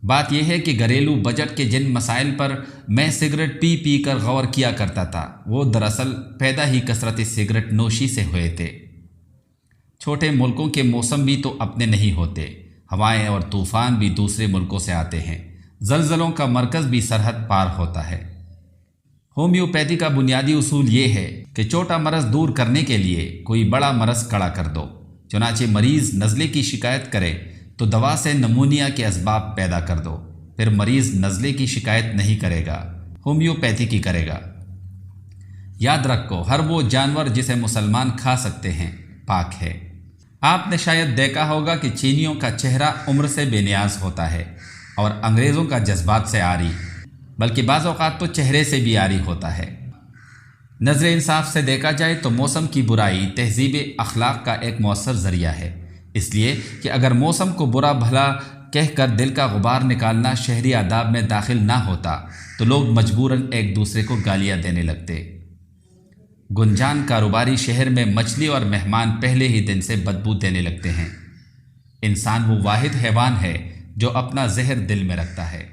بات یہ ہے کہ گھریلو بجٹ کے جن مسائل پر میں سگریٹ پی پی کر غور کیا کرتا تھا وہ دراصل پیدا ہی کثرت سگریٹ نوشی سے ہوئے تھے۔ چھوٹے ملکوں کے موسم بھی تو اپنے نہیں ہوتے، ہوائیں اور طوفان بھی دوسرے ملکوں سے آتے ہیں، زلزلوں کا مرکز بھی سرحد پار ہوتا ہے۔ ہومیوپیتھی کا بنیادی اصول یہ ہے کہ چھوٹا مرض دور کرنے کے لیے کوئی بڑا مرض کھڑا کر دو۔ چنانچہ مریض نزلے کی شکایت کرے تو دوا سے نمونیا کے اسباب پیدا کر دو، پھر مریض نزلے کی شکایت نہیں کرے گا، ہومیوپیتھی کی کرے گا۔ یاد رکھو، ہر وہ جانور جسے مسلمان کھا سکتے ہیں پاک ہے۔ آپ نے شاید دیکھا ہوگا کہ چینیوں کا چہرہ عمر سے بے نیاز ہوتا ہے اور انگریزوں کا جذبات سے عاری، بلکہ بعض اوقات تو چہرے سے بھی عاری ہوتا ہے۔ نظر انصاف سے دیکھا جائے تو موسم کی برائی تہذیب اخلاق کا ایک مؤثر ذریعہ ہے، اس لیے کہ اگر موسم کو برا بھلا کہہ کر دل کا غبار نکالنا شہری آداب میں داخل نہ ہوتا تو لوگ مجبوراً ایک دوسرے کو گالیاں دینے لگتے۔ گنجان کاروباری شہر میں مچھلی اور مہمان پہلے ہی دن سے بدبو دینے لگتے ہیں۔ انسان وہ واحد حیوان ہے جو اپنا زہر دل میں رکھتا ہے۔